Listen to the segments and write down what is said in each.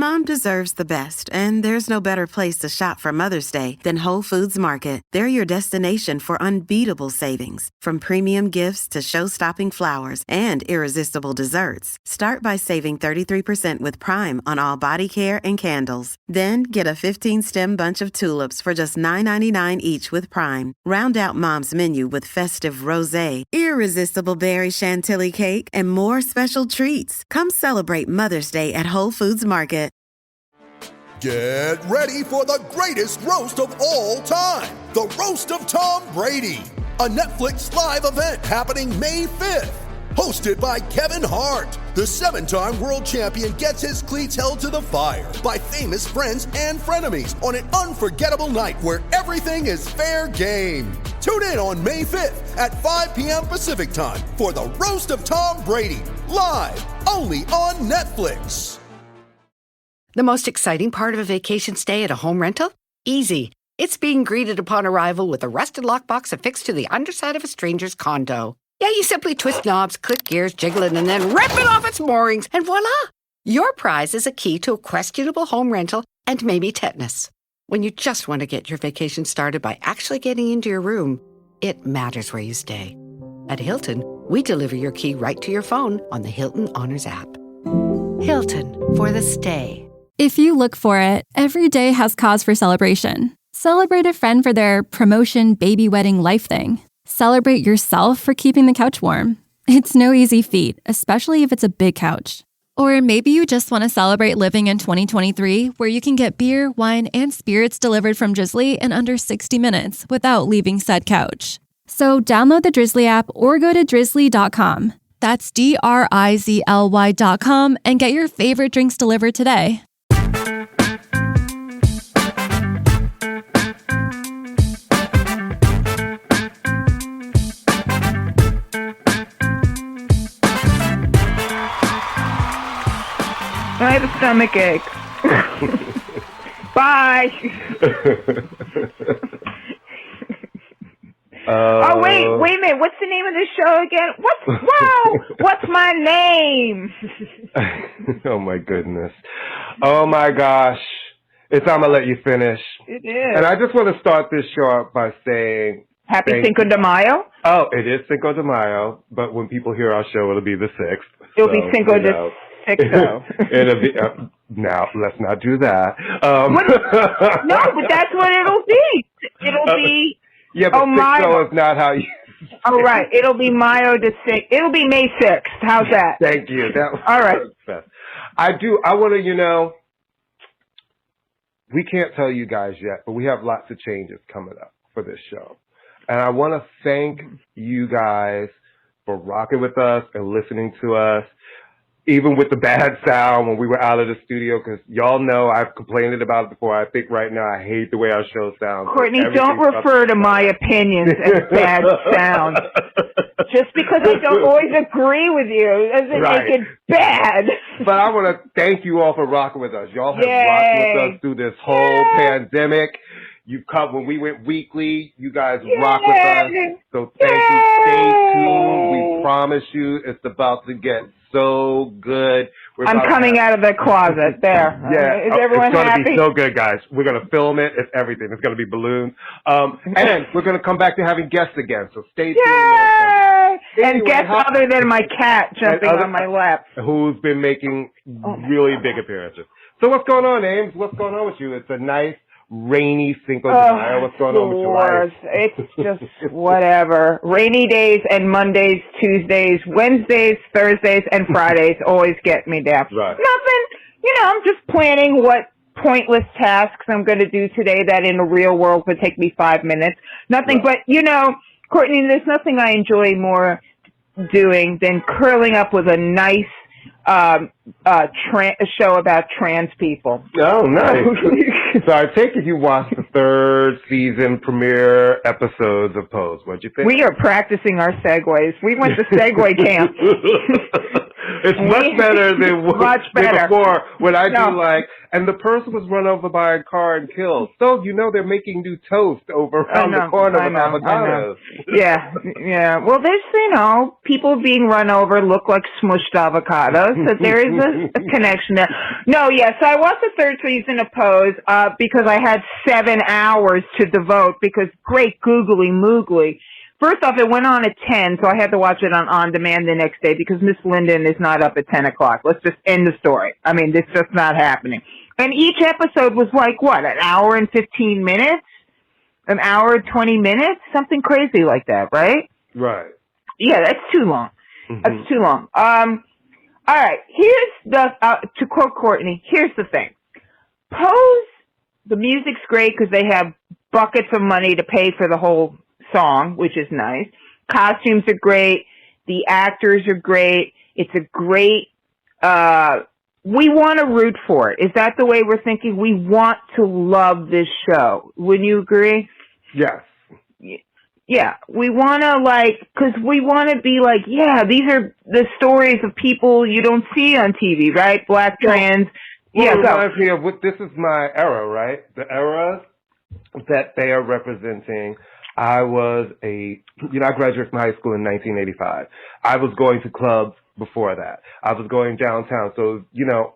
Mom deserves the best, and there's no better place to shop for Mother's Day than Whole Foods Market. They're your destination for unbeatable savings, from premium gifts to show-stopping flowers and irresistible desserts. Start by saving 33% with Prime on all body care and candles. Then get a 15-stem bunch of tulips for just $9.99 each with Prime. Round out Mom's menu with festive rosé, irresistible berry chantilly cake, and more special treats. Come celebrate Mother's Day at Whole Foods Market. Get ready for the greatest roast of all time, the Roast of Tom Brady, a Netflix live event happening May 5th. Hosted by Kevin Hart, the 7-time world champion gets his cleats held to the fire by famous friends and frenemies on an unforgettable night where everything is fair game. Tune in on May 5th at 5 p.m. Pacific time for the Roast of Tom Brady, live only on Netflix. The most exciting part of a vacation stay at a home rental? Easy. It's being greeted upon arrival with a rusted lockbox affixed to the underside of a stranger's condo. Yeah, you simply twist knobs, click gears, jiggle it, and then rip it off its moorings, and voila! Your prize is a key to a questionable home rental and maybe tetanus. When you just want to get your vacation started by actually getting into your room, it matters where you stay. At Hilton, we deliver your key right to your phone on the Hilton Honors app. Hilton, for the stay. If you look for it, every day has cause for celebration. Celebrate a friend for their promotion, baby wedding, life thing. Celebrate yourself for keeping the couch warm. It's no easy feat, especially if it's a big couch. Or maybe you just want to celebrate living in 2023, where you can get beer, wine, and spirits delivered from Drizzly in under 60 minutes without leaving said couch. So download the Drizzly app or go to drizzly.com. That's DRIZLY.com and get your favorite drinks delivered today. I have a stomach ache. Bye. Oh, wait a minute. What's the name of this show again? What's my name? Oh, my goodness. Oh, my gosh. It's I'ma Let You Finish. It is. And I just want to start this show out by saying... Happy Cinco de Mayo? Oh, it is Cinco de Mayo, but when people hear our show, it'll be the 6th. It'll be Cinco de Sixo. It'll be... now, let's not do that. No, but that's what it'll be. It'll be... Yeah, but Sixo is not how you... Oh, right. It'll be Mayo de Six. It'll be May 6th. How's that? Thank you. All right. I want to, we can't tell you guys yet, but we have lots of changes coming up for this show. And I want to thank you guys for rocking with us and listening to us, even with the bad sound when we were out of the studio, because y'all know I've complained about it before. I think right now I hate the way our show sounds. Courtney, don't refer to my opinions as bad sound. Just because I don't always agree with you doesn't make it bad. But I want to thank you all for rocking with us. Y'all have rocked with us through this whole pandemic. You've come when we went weekly. You guys rock with us. So thank you. Stay tuned. We promise you it's about to get so good. I'm coming out of the closet. There. Yeah. Is everyone happy? It's going to be so good, guys. We're going to film it. It's everything. It's going to be balloons. And we're going to come back to having guests again. So stay tuned. Yay! And guests other than my cat jumping on my lap. Who's been making really big appearances. So what's going on, Ames? What's going on with you? It's a nice, rainy Cinco de Mayo. What's going on with your life? It's just whatever. Rainy days and Mondays, Tuesdays, Wednesdays, Thursdays, and Fridays always get me down. Right. Nothing. I'm just planning what pointless tasks I'm going to do today that in the real world would take me 5 minutes. Nothing, but Courtney, there's nothing I enjoy more doing than curling up with a nice show about trans people. Oh, nice. So I take it you watched the 3rd season premiere episodes of Pose. What'd you think? We are practicing our segues. We went to segue camp. It's much better than before when I do like, and the person was run over by a car and killed. So they're making new toast over around the corner with avocados. Yeah. Well, there's people being run over look like smushed avocados. So there is a connection there. No, so I watched the third season of Pose because I had 7 hours to devote. Because great googly moogly. First off, it went on at 10, so I had to watch it on demand the next day because Miss Linden is not up at 10 o'clock. Let's just end the story. I mean, it's just not happening. And each episode was like, an hour and 15 minutes? An hour and 20 minutes? Something crazy like that, right? Right. Yeah, that's too long. Mm-hmm. That's too long. All right, here's to quote Courtney, here's the thing. Pose, the music's great because they have buckets of money to pay for the whole song, which is nice. Costumes are great. The actors are great. It's a great, we want to root for it. Is that the way we're thinking? We want to love this show. Wouldn't you agree? Yes. Yeah. We want to because we want to be like, these are the stories of people you don't see on TV, right? Black, trans. Well, it reminds me of this is my era, right? The era that they are representing. I was I graduated from high school in 1985. I was going to clubs before that. I was going downtown. So,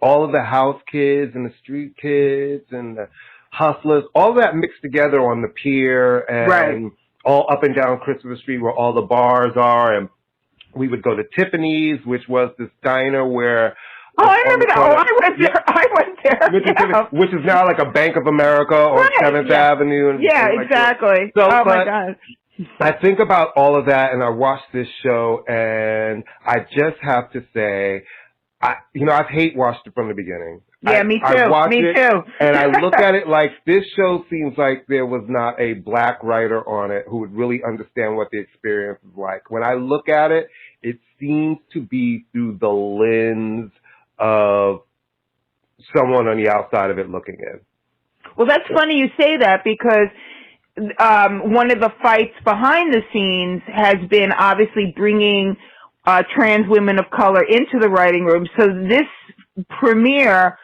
all of the house kids and the street kids and the hustlers, all that mixed together on the pier and all up and down Christopher Street where all the bars are. And we would go to Tiffany's, which was this diner where... Oh, I remember that. I went there. Which is now like a Bank of America or 7th Avenue. And exactly. So, my God. I think about all of that, and I watch this show, and I just have to say, I've hate watched it from the beginning. Yeah, me too. I watch it, and I look at it like this show seems like there was not a black writer on it who would really understand what the experience is like. When I look at it, it seems to be through the lens of someone on the outside of it looking in. Well, that's funny you say that because one of the fights behind the scenes has been obviously bringing trans women of color into the writing room. So this premiere,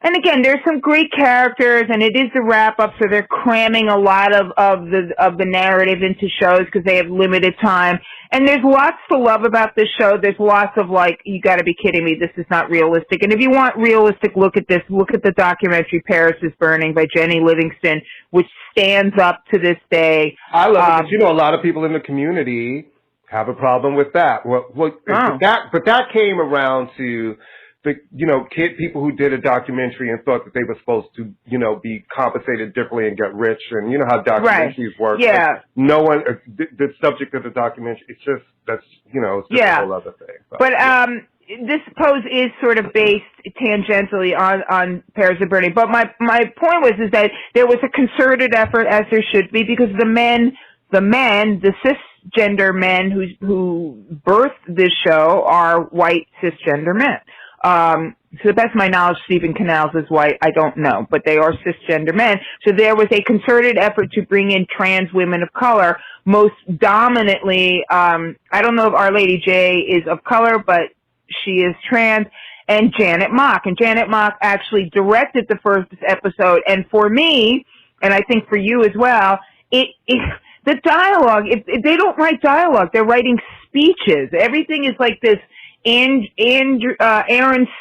and again, there's some great characters, and it is the wrap up, so they're cramming a lot of the narrative into shows because they have limited time. And there's lots to love about this show. There's lots of you got to be kidding me, this is not realistic. And if you want realistic look at this, look at the documentary Paris is Burning by Jenny Livingston, which stands up to this day. I love it, but a lot of people in the community have a problem with that. But that came around to the people who did a documentary and thought that they were supposed to be compensated differently and get rich, and how documentaries work. Yeah. No one the subject of the documentary. It's just it's just a whole other thing. But this Pose is sort of based tangentially on Paris is Burning. But my point is that there was a concerted effort, as there should be, because the cisgender men who birthed this show are white cisgender men. To the best of my knowledge, Stephen Canals is white. I don't know, but they are cisgender men. So there was a concerted effort to bring in trans women of color, most dominantly. I don't know if Our Lady J is of color, but she is trans. And Janet Mock. And Janet Mock actually directed the first episode. And for me, and I think for you as well, the dialogue, if they don't write dialogue, they're writing speeches. Everything is like this. Aaron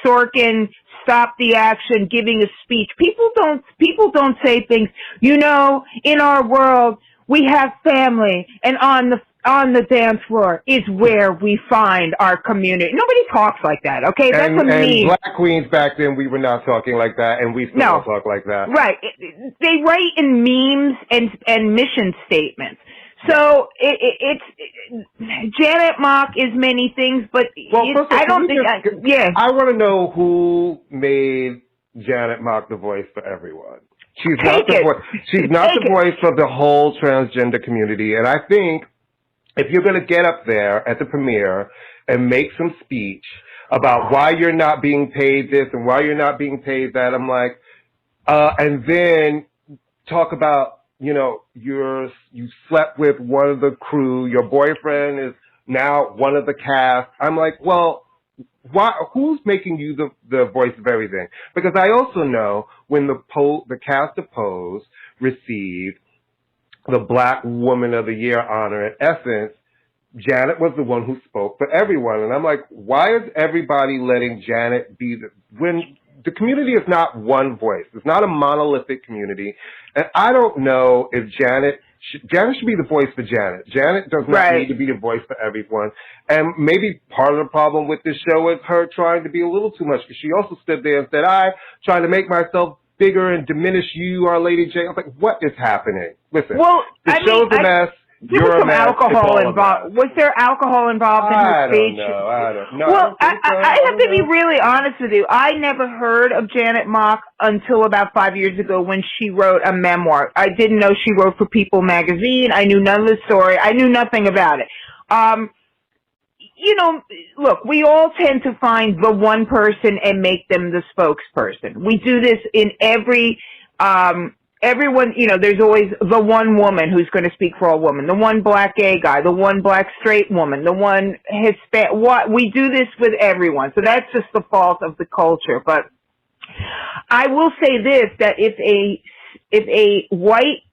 Sorkin stop the action giving a speech. People don't say things. In our world we have family, and on the dance floor is where we find our community. Nobody talks like that, okay? That's a meme. And black queens back then, we were not talking like that, and we still don't talk like that. Right. They write in memes and mission statements. So it's Janet Mock is many things, but I don't think. I want to know who made Janet Mock the voice for everyone. She's not the voice for the whole transgender community, and I think if you're going to get up there at the premiere and make some speech about why you're not being paid this and why you're not being paid that, I'm like, and then talk about. You slept with one of the crew, your boyfriend is now one of the cast. I'm like, well, why? Who's making you the voice of everything? Because I also know when the cast of Pose received the Black Woman of the Year honor, in essence, Janet was the one who spoke for everyone. And I'm like, why is everybody letting Janet be when the community is not one voice? It's not a monolithic community. And I don't know if Janet should be the voice for Janet. Janet does not need to be the voice for everyone. And maybe part of the problem with this show is her trying to be a little too much, because she also stood there and said, I'm trying to make myself bigger and diminish you, Our Lady J. I was like, what is happening? Listen, the show's a mess. There was some alcohol involved. Was there alcohol involved in her speech? I don't know. Well, I have to be really honest with you. I never heard of Janet Mock until about 5 years ago when she wrote a memoir. I didn't know she wrote for People magazine. I knew none of the story. I knew nothing about it. You know, look, we all tend to find the one person and make them the spokesperson. We do this in everyone, you know, there's always the one woman who's going to speak for all women, the one black gay guy, the one black straight woman, the one Hispanic. We do this with everyone. So that's just the fault of the culture. But I will say this, that if a white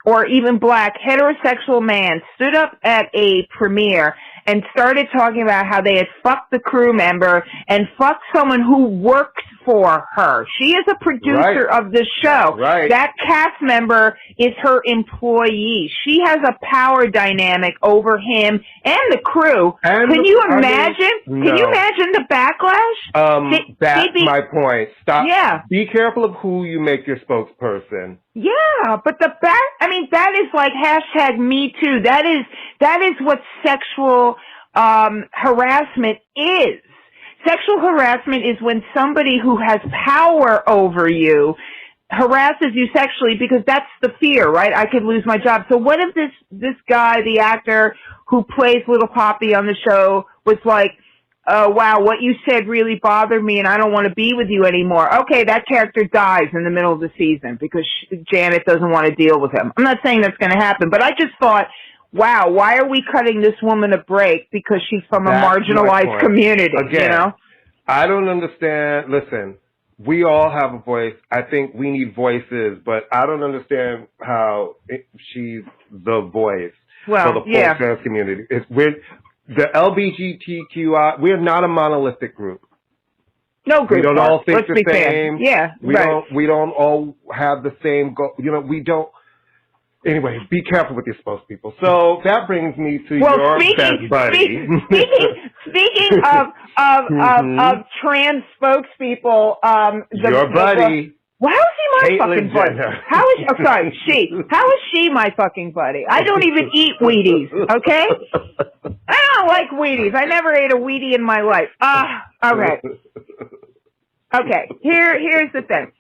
or even black heterosexual man stood up at a premiere and started talking about how they had fucked the crew member and fucked someone who works for her. She is a producer of the show. That cast member is her employee. She has a power dynamic over him and the crew. And can you imagine? Can you imagine the backlash? That's my point. Stop. Yeah. Be careful of who you make your spokesperson. Yeah, but that is like hashtag Me Too. That is what sexual harassment is. Sexual harassment is when somebody who has power over you harasses you sexually, because that's the fear, right? I could lose my job. So what if this guy, the actor who plays Little Poppy on the show, was like, wow, what you said really bothered me and I don't want to be with you anymore. Okay, that character dies in the middle of the season because Janet doesn't want to deal with him. I'm not saying that's going to happen, but I just thought, wow, why are we cutting this woman a break because she's from a marginalized community? Again, you know? I don't understand. Listen, we all have a voice. I think we need voices, but I don't understand how she's the voice for the full trans community. The LGBTQI, we're not a monolithic group. No group. We don't all think the same. Yeah, we don't all have the same goal. You know, we don't. Anyway, be careful with your spokespeople. So that brings me to your best buddy. Speaking of trans spokespeople, your buddy. Well, how is he my fucking buddy? How is she my fucking buddy? I don't even eat Wheaties, okay? I don't like Wheaties. I never ate a Wheatie in my life. Okay. Okay, here's the thing.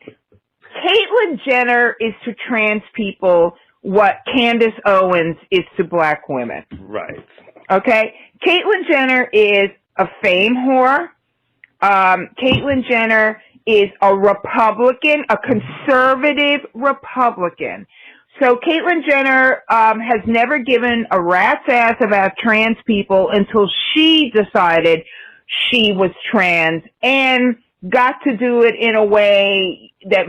Caitlyn Jenner is to trans people what Candace Owens is to black women. Right. Okay? Caitlyn Jenner is a fame whore. Caitlyn Jenner is a Republican, a conservative Republican. So Caitlyn Jenner has never given a rat's ass about trans people until she decided she was trans and got to do it in a way that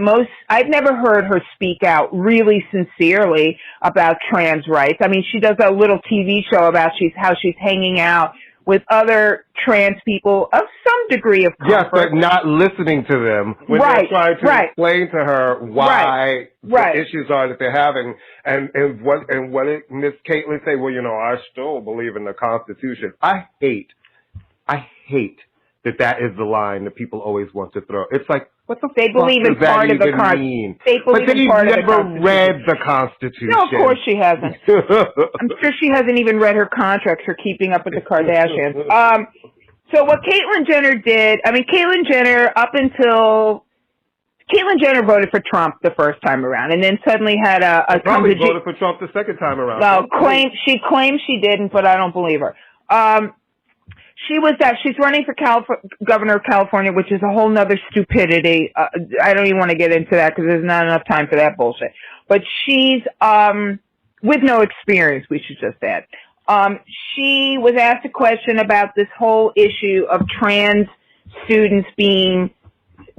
I've never heard her speak out really sincerely about trans rights. I mean, she does a little TV show about how she's hanging out with other trans people of some degree of comfort. Yes, but not listening to them when they're trying to explain to her why the issues are that they're having. And what did Miss Caitlyn say? Well, you know, I still believe in the Constitution. I hate that is the line that people always want to throw. It's like, what the they fuck believe in does that part of the even mean? They believe but in part of the never Constitution. read the Constitution. No, of course she hasn't. I'm sure she hasn't even read her contracts for keeping up with the Kardashians. So what Caitlyn Jenner did, I mean, Caitlyn Jenner voted for Trump the first time around, and then suddenly had probably voted for Trump the second time around. Well, she claims she didn't, but I don't believe her. She's running for governor of California, which is a whole nother stupidity. I don't even want to get into that because there's not enough time for that bullshit. But she's with no experience, we should just add. She was asked a question about this whole issue of trans students being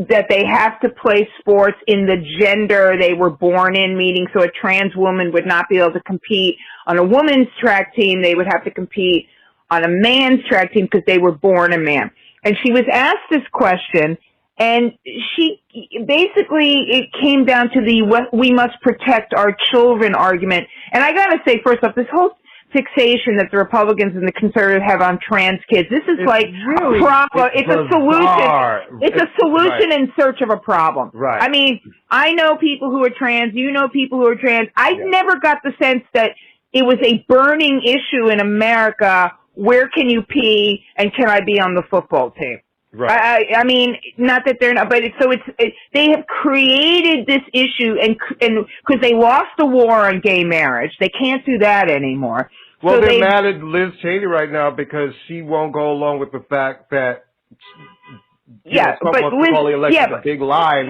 that they have to play sports in the gender they were born in, meaning so a trans woman would not be able to compete on a woman's track team. They would have to compete on a man's track team because they were born a man. And she was asked this question, and she basically, it came down to the we must protect our children argument. And I got to say, first off, this whole fixation that the Republicans and the conservatives have on trans kids. This is like really a problem. It's a solution. It's a solution right. in search of a problem. Right. I mean, I know people who are trans. You know people who are trans. I never got the sense that it was a burning issue in America. Where can you pee and can I be on the football team? Right. I mean, not that they're not, but they have created this issue and because they lost the war on gay marriage, they can't do that anymore. Well, so they're mad at Liz Cheney right now because she won't go along with the fact that Trump wants to call the election a big lie.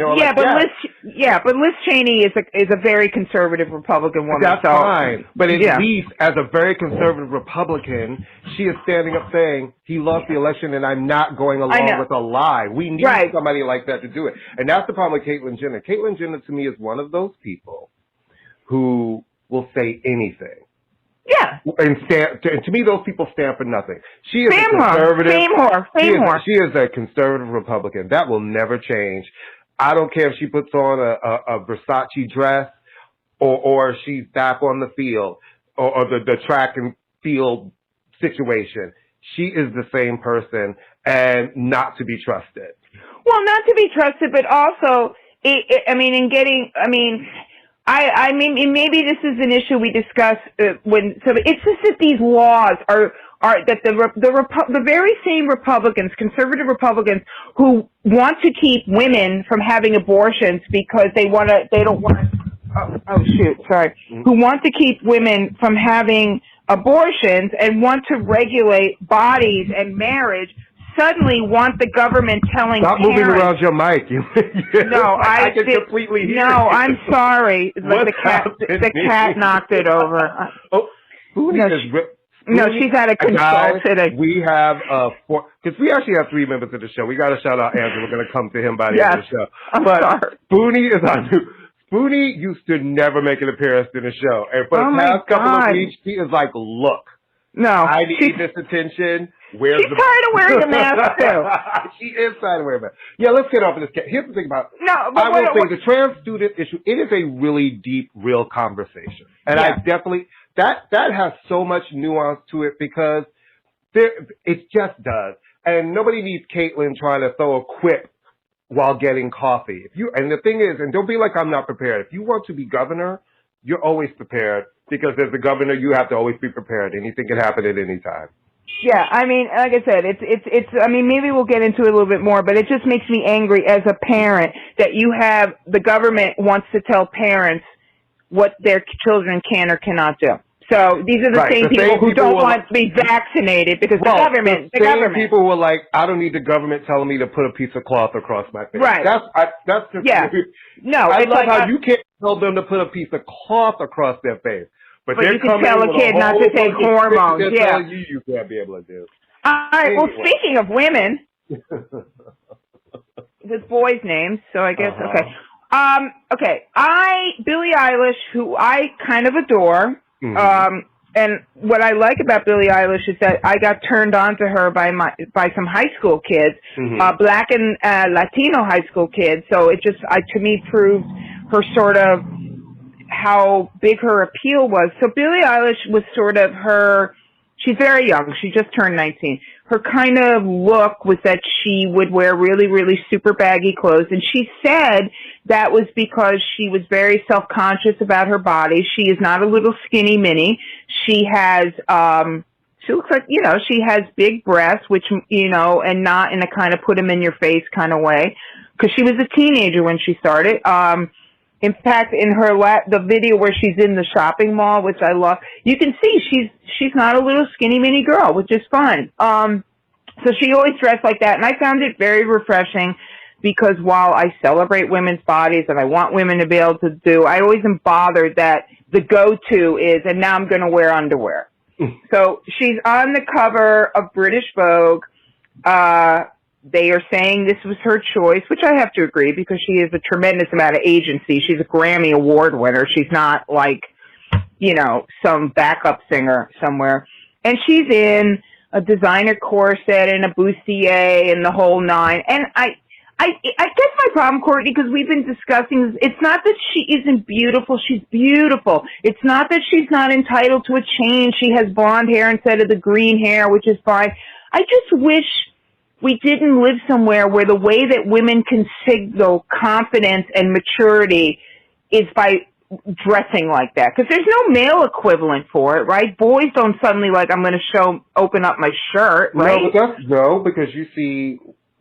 But Liz Cheney is a very conservative Republican woman. That's fine. But at least as a very conservative Republican, she is standing up saying he lost the election and I'm not going along with a lie. We need somebody like that to do it. And that's the problem with Caitlyn Jenner. Caitlyn Jenner to me is one of those people who will say anything. Yeah. And to me, those people stand for nothing. She is a conservative. She is a conservative Republican. That will never change. I don't care if she puts on a Versace dress or she's back on the field or the track and field situation. She is the same person and not to be trusted. Well, not to be trusted, but also, I mean, maybe this is an issue we discuss it's just that these laws are that the very same Republicans, conservative Republicans, who want to keep women from having abortions because who want to keep women from having abortions and want to regulate bodies and marriage, suddenly want the government telling Stop parents... moving around your mic. No, I can completely hear No, I'm sorry. The cat knocked it over. She's out of control today. We have because we actually have 3 members of the show. We got to shout out Andrew. We're going to come to him by the end of the show. But sorry. Booney is on new. Booney used to never make an appearance in the show. And for the past couple of weeks, she is like, look, I need this attention. She's tired of wearing a mask, too. She is tired of wearing a mask. Yeah, let's get off of this. Here's the thing about it. I will say the trans student issue, it is a really deep, real conversation. And I definitely, that has so much nuance to it because it just does. And nobody needs Caitlyn trying to throw a quip while getting coffee. And the thing is, and don't be like I'm not prepared. If you want to be governor, you're always prepared because as the governor, you have to always be prepared. Anything can happen at any time. Yeah, I mean, like I said, it's. I mean, maybe we'll get into it a little bit more, but it just makes me angry as a parent that the government wants to tell parents what their children can or cannot do. So these are the same people who don't want to be vaccinated because the government. People were like, I don't need the government telling me to put a piece of cloth across my face. Right. That's just I love how you can't tell them to put a piece of cloth across their face. But you can tell a kid not to take hormones. Yeah. You can't be able to do. All right. Anyway. Well, speaking of women, with boys' names, so I guess okay. Billie Eilish, who I kind of adore. And what I like about Billie Eilish is that I got turned on to her by some high school kids, Black and Latino high school kids. So it just to me proved her sort of how big her appeal was. So Billie Eilish was sort of she's very young. She just turned 19. Her kind of look was that she would wear really, really super baggy clothes. And she said that was because she was very self-conscious about her body. She is not a little skinny mini. She has, she looks like, she has big breasts, which, and not in a kind of put them in your face kind of way. Because she was a teenager when she started. In fact, in her the video where she's in the shopping mall, which I love, you can see she's not a little skinny mini girl, which is fine. So she always dressed like that, and I found it very refreshing because while I celebrate women's bodies and I want women to be able to do, I always am bothered that the go-to is, and now I'm going to wear underwear. So she's on the cover of British Vogue. They are saying this was her choice, which I have to agree because she has a tremendous amount of agency. She's a Grammy Award winner. She's not like, you know, some backup singer somewhere. And she's in a designer corset and a bustier and the whole nine. And I guess my problem, Courtney, because we've been discussing, it's not that she isn't beautiful. She's beautiful. It's not that she's not entitled to a change. She has blonde hair instead of the green hair, which is fine. I just wish we didn't live somewhere where the way that women can signal confidence and maturity is by dressing like that. Because there's no male equivalent for it, right? Boys don't suddenly like, I'm going to open up my shirt, right? No, because you see,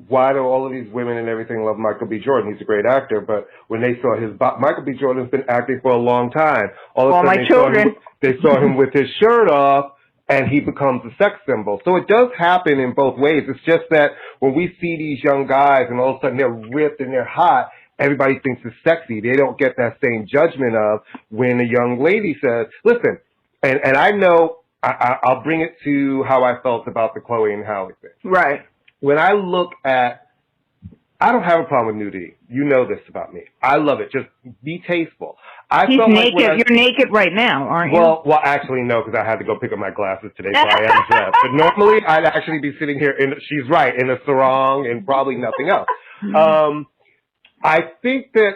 why do all of these women and everything love Michael B. Jordan? He's a great actor, but when they saw his Michael B. Jordan's been acting for a long time. All my children. They saw him with his shirt off, and he becomes a sex symbol. So it does happen in both ways. It's just that when we see these young guys and all of a sudden they're ripped and they're hot, everybody thinks it's sexy. They don't get that same judgment of when a young lady says, listen, and I know I'll bring it to how I felt about the Chloe and Halle thing. Right. When I look at, I don't have a problem with nudity. You know this about me. I love it. Just be tasteful. He's naked. You're naked right now, aren't you? Well, actually, no, because I had to go pick up my glasses today, so I am dressed. But normally, I'd actually be sitting here she's right, in a sarong and probably nothing else. I think that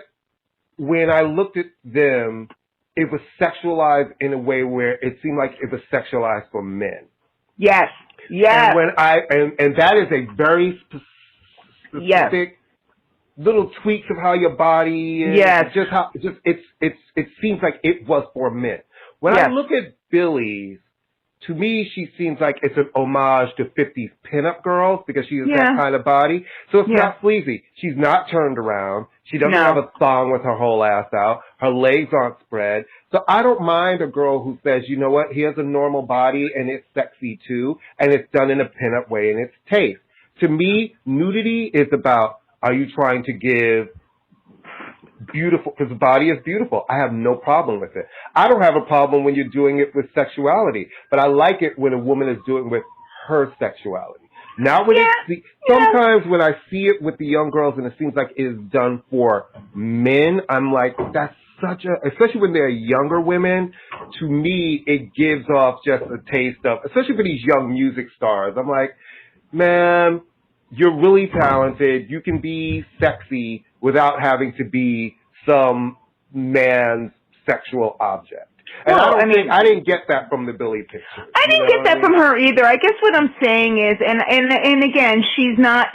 when I looked at them, it was sexualized in a way where it seemed like it was sexualized for men. Yes. Yes. And that is a very specific little tweaks of how your body is. Yes. It seems like it was for men. When I look at Billie, to me, she seems like it's an homage to 50s pinup girls because she has that kind of body. So it's not sleazy. She's not turned around. She doesn't have a thong with her whole ass out. Her legs aren't spread. So I don't mind a girl who says, you know what, he has a normal body and it's sexy too, and it's done in a pinup way and it's taste. To me, nudity is about, are you trying to give beautiful, because the body is beautiful. I have no problem with it. I don't have a problem when you're doing it with sexuality, but I like it when a woman is doing it with her sexuality. Not when sometimes when I see it with the young girls and it seems like it is done for men, I'm like, that's especially when they're younger women, to me, it gives off just a taste of, especially for these young music stars. I'm like, man, you're really talented. You can be sexy without having to be some man's sexual object. And I didn't get that from the Billie picture. I didn't get that from her either. I guess what I'm saying is, and again, she's not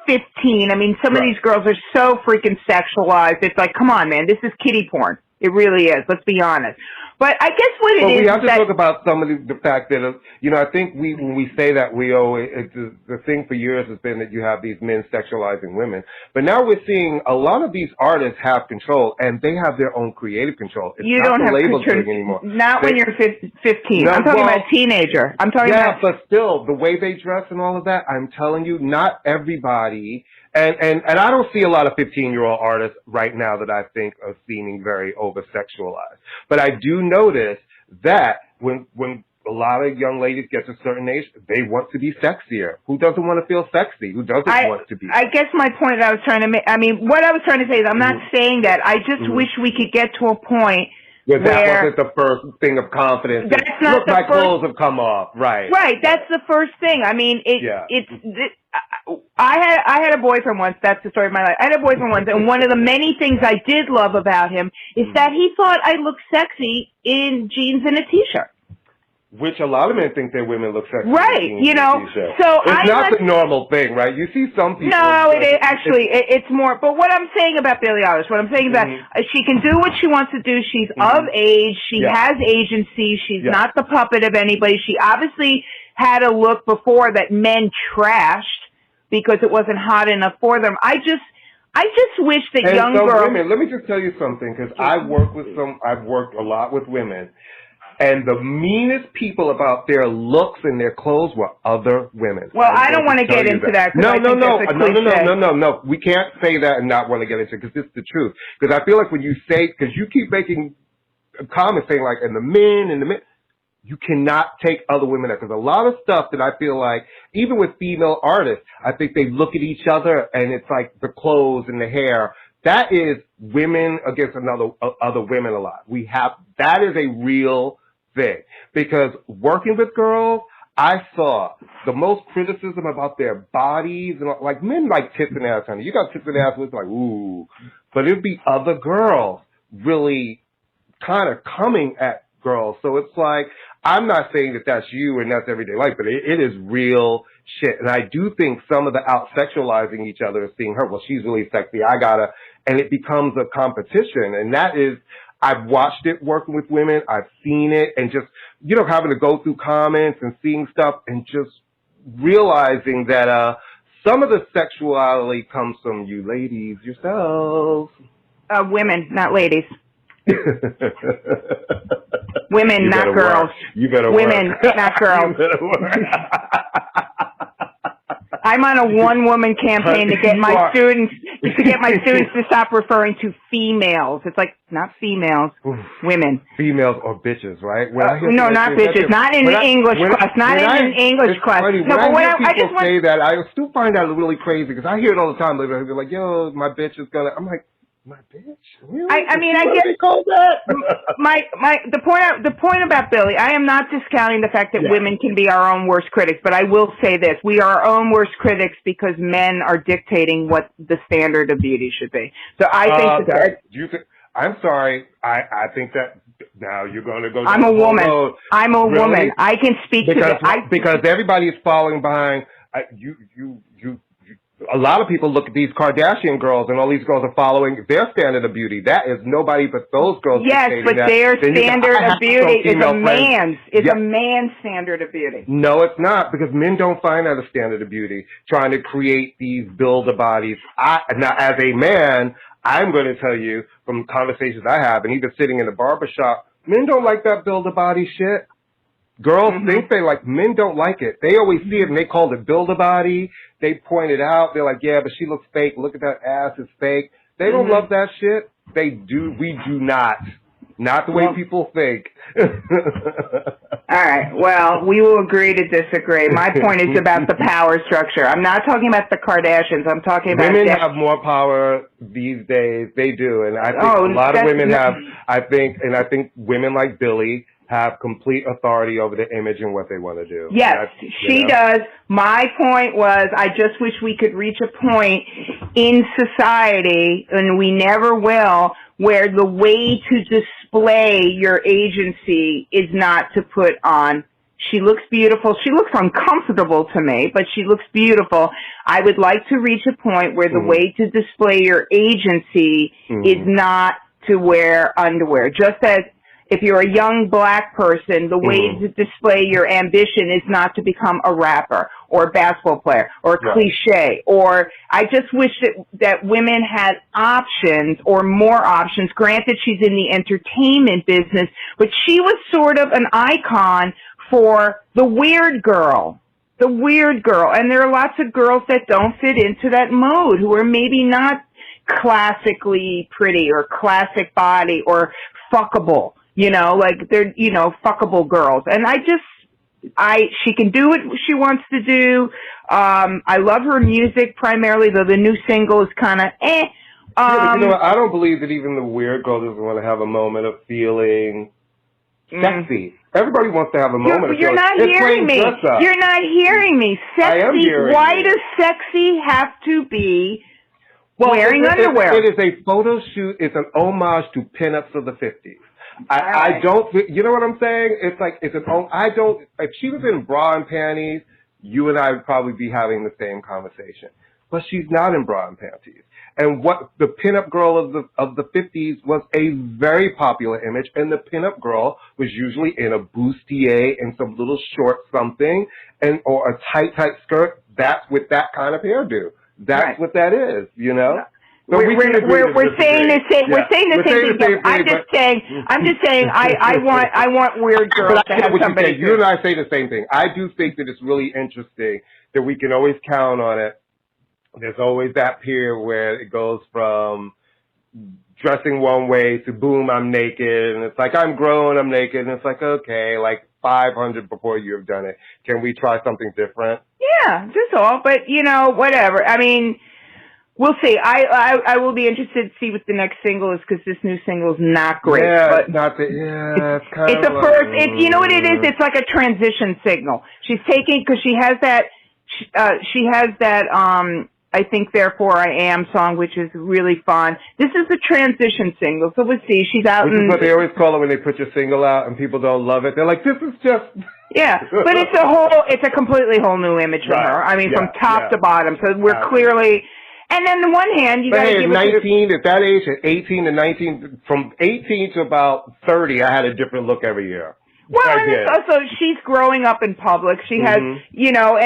15. I mean, some of these girls are so freaking sexualized. It's like, come on, man, this is kiddie porn. It really is. Let's be honest. But I guess what it is. We have to talk about some of the fact that, I think when we say that, we always, the thing for years has been that you have these men sexualizing women. But now we're seeing a lot of these artists have control, and they have their own creative control. It's you not don't have labels control anymore. Not when you're 15. I'm talking about a teenager. I'm talking about. Yeah, but still, the way they dress and all of that, I'm telling you, not everybody. And I don't see a lot of 15-year-old artists right now that I think are seeming very over-sexualized. But I do notice that when a lot of young ladies get to a certain age, they want to be sexier. Who doesn't want to feel sexy? Who doesn't want to be? I guess my point that I was trying to make, what I was trying to say is I'm not saying that. I just wish we could get to a point where that wasn't the first thing of confidence. That's not look, my clothes have come off. Right. Right. That's the first thing. I mean, I had a boyfriend once. That's the story of my life. I had a boyfriend once, and one of the many things I did love about him is that he thought I looked sexy in jeans and a T-shirt. Which a lot of men think their women look sexy. Right, so it's not the normal thing, right? You see some people. No, it's more. But what I'm saying about Billie Eilish, what I'm saying about she can do what she wants to do. She's of age. She has agency. She's not the puppet of anybody. She obviously had a look before that men trashed because it wasn't hot enough for them. I just wish that young girls. Women, let me just tell you something, because I've worked a lot with women. And the meanest people about their looks and their clothes were other women. Well, I don't want to get into that. No. We can't say that and not want to get into it, because it's the truth. Because I feel like when you say, because you keep making comments saying like, and the men, You cannot take other women there, because a lot of stuff that I feel like, even with female artists, I think they look at each other and it's like the clothes and the hair. That is women against other women a lot. That is a real thing, because working with girls, I saw the most criticism about their bodies, and like men like tits and ass, honey. You got tits and ass, it's like, ooh. But it'd be other girls really kind of coming at girls. So it's like, I'm not saying that that's you and that's everyday life, but it is real shit. And I do think some of the out-sexualizing each other is seeing her, well, she's really sexy, and it becomes a competition. And that is, I've watched it working with women, I've seen it, and just, having to go through comments and seeing stuff and just realizing that some of the sexuality comes from you ladies yourselves. Women, not ladies. Women, not girls. You better Women, work. not girls. You better work. I'm on a one-woman campaign to get my students to stop referring to females. It's like, not females, women. Females or bitches, right? No, not bitches. Not in the English class. Not in an English class. No, but when I just say that, I still find that really crazy, because I hear it all the time. They're like, yo, my bitch is gonna. I'm like, my bitch? Really? I mean, I get the point about Billie. I am not discounting the fact that women can be our own worst critics, but I will say this: we are our own worst critics because men are dictating what the standard of beauty should be. So I think I'm sorry. I think that now you're going to go. I'm a woman. I'm a really? woman. I can speak to that. Because everybody is falling behind. A lot of people look at these Kardashian girls, and all these girls are following their standard of beauty. That is nobody but those girls. Yes, but their standard of beauty is a man's. It's a man's standard of beauty. No, it's not, because men don't find that a standard of beauty, trying to create these build-a-bodies. Now, as a man, I'm going to tell you from conversations I have, and even sitting in the barbershop, men don't like that build-a-body shit. Girls think men don't like it. They always see it and they called it build-a-body. They point it out. They're like, yeah, but she looks fake. Look at that ass. It's fake. They don't love that shit. They do. We do not. Not the way people think. All right. Well, we will agree to disagree. My point is about the power structure. I'm not talking about the Kardashians. I'm talking about women have more power these days. They do, and I think a lot of women have. I think women like Billie have complete authority over the image and what they want to do. Yes, she does. My point was, I just wish we could reach a point in society, and we never will, where the way to display your agency is not to put on, she looks beautiful. She looks uncomfortable to me, but she looks beautiful. I would like to reach a point where the way to display your agency is not to wear underwear. Just as if you're a young black person, the way to display your ambition is not to become a rapper or a basketball player or a cliche. Or I just wish that women had options or more options. Granted, she's in the entertainment business, but she was sort of an icon for the weird girl. The weird girl. And there are lots of girls that don't fit into that mode, who are maybe not classically pretty or classic body or fuckable. They're, fuckable girls. And she can do what she wants to do. I love her music primarily, though the new single is kind of but I don't believe that even the weird girl doesn't want to have a moment of feeling sexy. Everybody wants to have a moment. You're not hearing me. You're not hearing me. Sexy. Why does sexy have to be wearing underwear? It is a photo shoot. It's an homage to pinups of the 50s. I don't, you know what I'm saying? It's like, if she was in bra and panties, you and I would probably be having the same conversation. But she's not in bra and panties. And what the pinup girl of the 50s was a very popular image, and the pinup girl was usually in a bustier and some little short something, or a tight skirt. That's with that kind of hairdo. That's what that is, So we're saying the same. We're saying the same thing. I'm just saying. I want weird girls to have somebody. You and I say the same thing. I do think that it's really interesting that we can always count on it. There's always that period where it goes from dressing one way to boom, I'm naked, and it's like I'm grown, I'm naked, and it's like okay, like 500 before you have done it. Can we try something different? Yeah, that's all. But, whatever. I mean, we'll see. I will be interested to see what the next single is because this new single is not great. Yeah, but it's not the, yeah, it's kind it's of a first. You know what it is? It's like a transition signal. She's taking, because she has that, I Think Therefore I Am song, which is really fun. This is a transition single, so we'll see. She's out. Which is what they always call it when they put your single out and people don't love it. They're like, this is just. Yeah, but it's a completely whole new image from her. I mean, from top to bottom. So we're clearly. And then on the one hand, you got to give 19 at that age, at 18 to 19, from 18 to about 30, I had a different look every year. Well, and it's also she's growing up in public. She has, and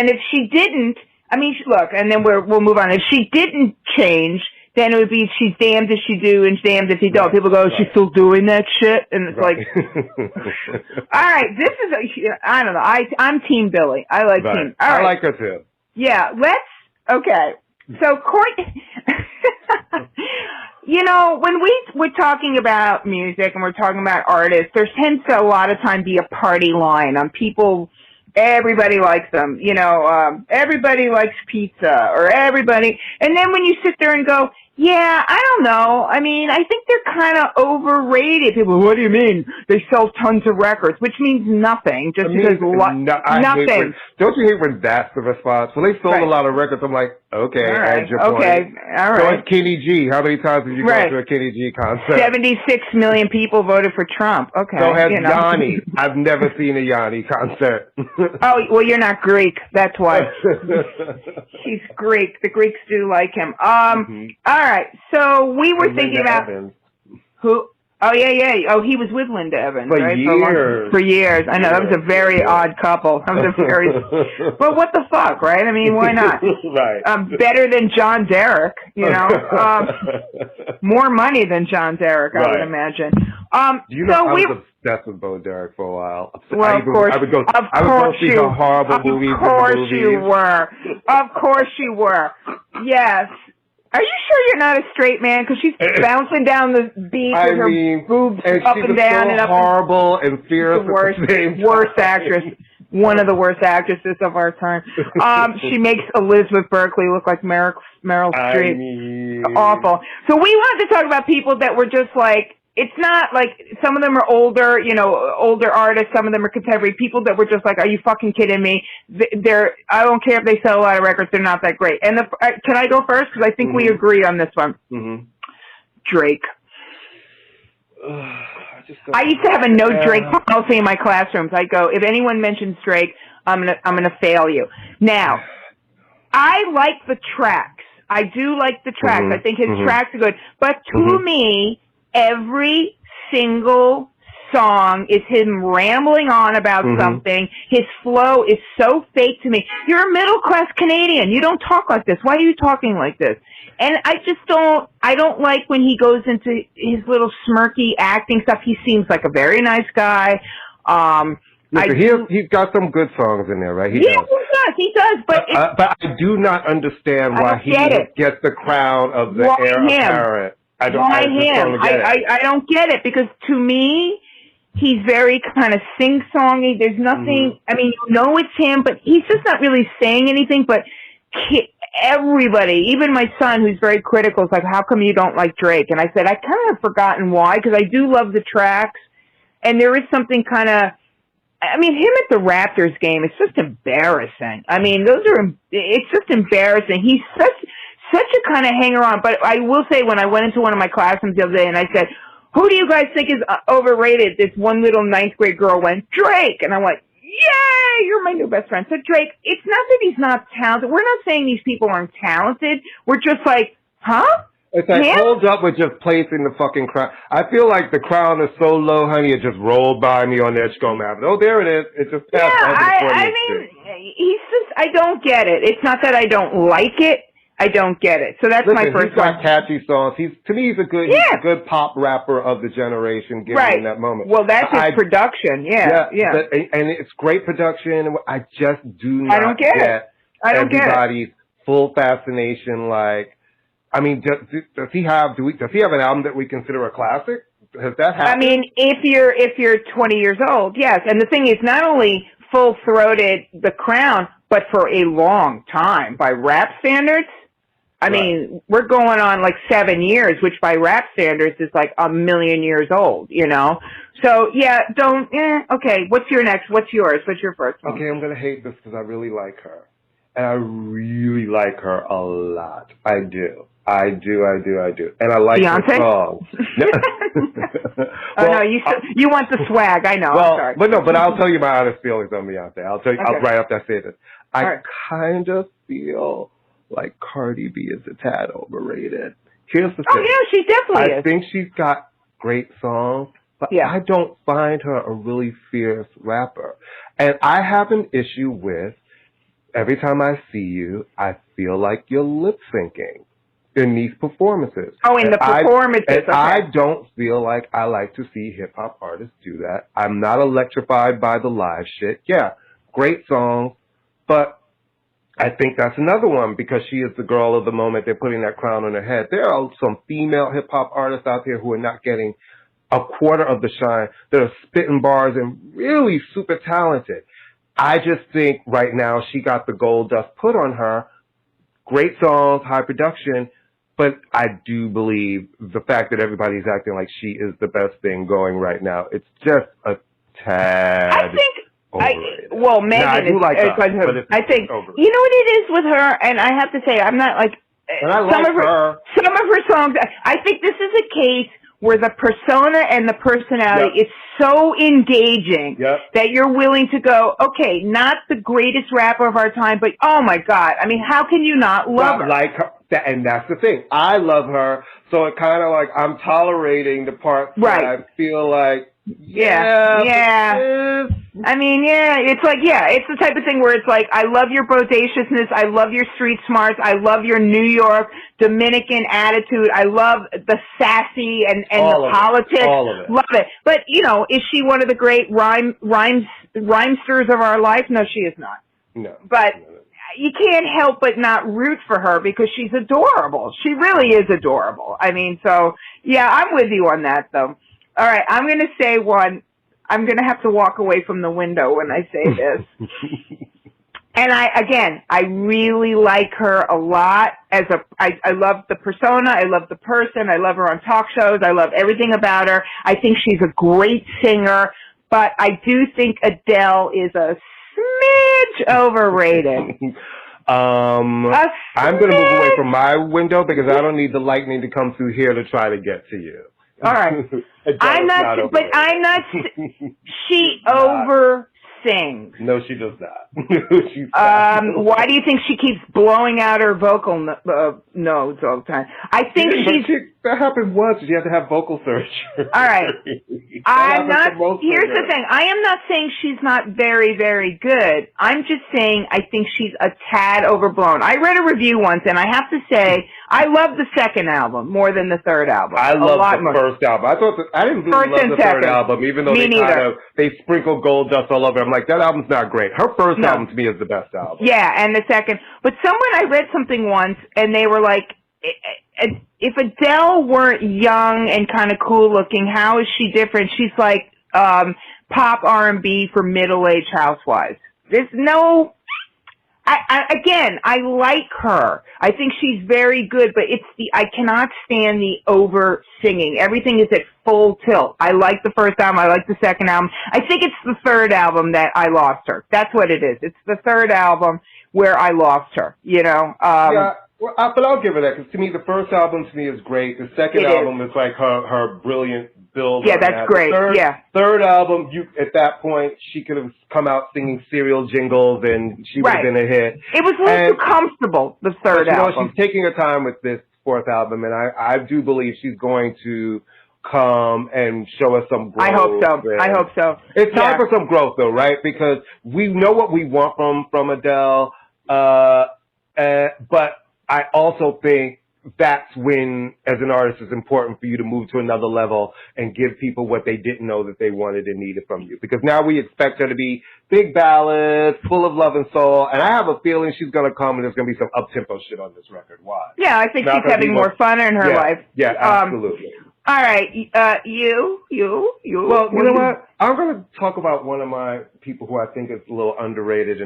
if she didn't. I mean, look, and then we'll move on. If she didn't change, then it would be she's damned if she do and damned if she don't. People go, she's still doing that shit, and it's like, all right, this is I don't know. I'm Team Billie. I like Team. All right. I like her too. Yeah, okay. So Courtney, when we're talking about music and we're talking about artists, there tends to a lot of time be a party line on people. Everybody likes them, everybody likes pizza or everybody. And then when you sit there and go, yeah, I don't know. I mean, I think they're kind of overrated. People, what do you mean? They sell tons of records, which means nothing. Just because nothing. Don't you hate when that's the response? Well, they sold a lot of records. I'm like, okay, all right, add your point. Okay, all right. So it's Kenny G. How many times have you gone to a Kenny G concert? 76 million people voted for Trump. Okay. So has Yanni. I've never seen a Yanni concert. Oh, well, you're not Greek. That's why. He's Greek. The Greeks do like him. All right. So we were thinking about who? Oh, yeah. Oh, he was with Linda Evans, for right? Years. For years. I know. That was a very odd couple. That was a very... Well, what the fuck, right? I mean, why not? Right. Better than John Derek, more money than John Derek, I would imagine. I was obsessed with Bo Derek for a while. Well, of course. I would go see some horrible movies. Of course you were. Of course you were. Yes. Are you sure you're not a straight man? Because she's bouncing down the beach with her boobs up and down and up. Horrible and fierce. The worst actress. One of the worst actresses of our time. She makes Elizabeth Berkley look like Meryl Streep. Awful. So we wanted to talk about people that were just like, it's not like some of them are older, older artists. Some of them are contemporary people that were just like, are you fucking kidding me? I don't care if they sell a lot of records. They're not that great. And can I go first? Because I think we agree on this one. Drake. I used to have a no Drake policy in my classrooms. I go, if anyone mentions Drake, I'm gonna fail you. Now, I like the tracks. I do like the tracks. I think his tracks are good. But to me, every single song is him rambling on about something. His flow is so fake to me. You're a middle-class Canadian. You don't talk like this. Why are you talking like this? And I don't like when he goes into his little smirky acting stuff. He seems like a very nice guy. He's got some good songs in there, right? He does. But I do not understand why he gets the crown of the heir apparent. I don't get it, because to me, he's very kind of sing-songy. There's nothing, I mean, it's him, but he's just not really saying anything, but everybody, even my son, who's very critical, is like, how come you don't like Drake? And I said, I kind of have forgotten why, because I do love the tracks, and there is something kind of, I mean, him at the Raptors game, it's just embarrassing. I mean, it's just embarrassing. He's such a kind of hanger-on. But I will say, when I went into one of my classrooms the other day and I said, who do you guys think is overrated? This one little 9th grade girl went, Drake. And I went, yay, you're my new best friend. So Drake, it's not that he's not talented. We're not saying these people aren't talented. We're just like, huh? It's like, hold up with just placing the fucking crown. I feel like the crown is so low, honey, it just rolled by me on the Edgecombe Avenue. Oh, there it is. It just passed. I mean, I don't get it. It's not that I don't like it. I don't get it. So that's my first one. He's got catchy songs. To me, he's a good pop rapper of the generation, given in that moment. Well, that's his production. Yeah. And it's great production. I just do not get everybody's full fascination. Like, I mean, does he have an album that we consider a classic? Has that happened? I mean, if you're 20 years old, yes. And the thing is, not only full-throated The Crown, but for a long time by rap standards. I mean, we're going on like 7 years, which by rap standards is like a million years old, you know? So, yeah, okay, what's your next? What's yours? What's your first one? Okay, I'm going to hate this because I really like her. And I really like her a lot. I do. And I like Beyonce? her songs. No, you want the swag. I know. Well, I'm sorry. but I'll tell you my honest feelings on Beyonce. I'll tell you, Okay. I'll right after I say this. I right. kind of feel like Cardi B is a tad overrated. Here's the thing. Oh, yeah, she definitely is. I think she's got great songs, but I don't find her a really fierce rapper. And I have an issue with every time I see you, I feel like you're lip syncing in these performances. Oh, in the performances. Okay. I don't feel like I like to see hip-hop artists do that. I'm not electrified by the live shit. Yeah, great songs, but I think that's another one because she is the girl of the moment. They're putting that crown on her head. There are some female hip-hop artists out there who are not getting a quarter of the shine. That are spitting bars and really super talented. I just think right now she got the gold dust put on her. Great songs, high production, but I do believe the fact that everybody's acting like she is the best thing going right now, it's just a tad. I think. Megan I do like her, but I think overrated. You know what it is with her, and I have to say, I'm not like and I like her. Some of her songs. I think this is a case where the persona and the personality is so engaging that you're willing to go, okay, not the greatest rapper of our time, but oh my God, I mean, how can you not love her? Like her, and that's the thing. I love her, so it kind of like I'm tolerating the parts that I feel like. I mean, it's like, it's the type of thing where it's like, I love your bodaciousness, I love your street smarts, I love your New York Dominican attitude, I love the sassy and the politics, love it. But, you know, is she one of the great rhymesters of our life? No, she is not. No. But you can't help but not root for her because she's adorable. She really is adorable. I mean, so, yeah, I'm with you on that, though. All right, I'm going to say one. I'm going to have to walk away from the window when I say this. And I really like her a lot. I love the persona. I love the person. I love her on talk shows. I love everything about her. I think she's a great singer. But I do think Adele is a smidge overrated. I'm going to move away from my window because I don't need the lightning to come through here to try to get to you. All right. I'm not she over-sings. No, she does not. Why do you think she keeps blowing out her vocal nodes all the time? I think that happened once. She had to have vocal surgery. All right. Here's the thing. I am not saying she's not very, very good. I'm just saying I think she's a tad overblown. I read a review once, and I have to say, I love the second album more than the third album. I love the first album. I didn't really love the third album, even though they sprinkled gold dust all over. I'm like, that album's not great. Her first album to me is the best album. Yeah, and the second. But I read something once, and they were like, if Adele weren't young and kind of cool looking, how is she different? She's like pop R&B for middle-aged housewives. There's no... I like her. I think she's very good, but I cannot stand the over singing. Everything is at full tilt. I like the first album. I like the second album. I think it's the third album that I lost her. That's what it is. It's the third album where I lost her, you know? But I'll give her that, because to me, the first album to me is great. The second album is like her brilliant build. Yeah, that's great. Third album, at that point, she could have come out singing cereal jingles and she would have been a hit. It was a little too comfortable, the third album. You know, she's taking her time with this fourth album, and I do believe she's going to come and show us some growth. I hope so. It's time for some growth, though, right? Because we know what we want from Adele, but I also think that's when, as an artist, it's important for you to move to another level and give people what they didn't know that they wanted and needed from you. Because now we expect her to be big ballads, full of love and soul, and I have a feeling she's going to come and there's going to be some up-tempo shit on this record. Why? Yeah, I think she's having more fun in her life. Yeah, absolutely. All right, you. Well, you know what? I'm going to talk about one of my people who I think is a little underrated.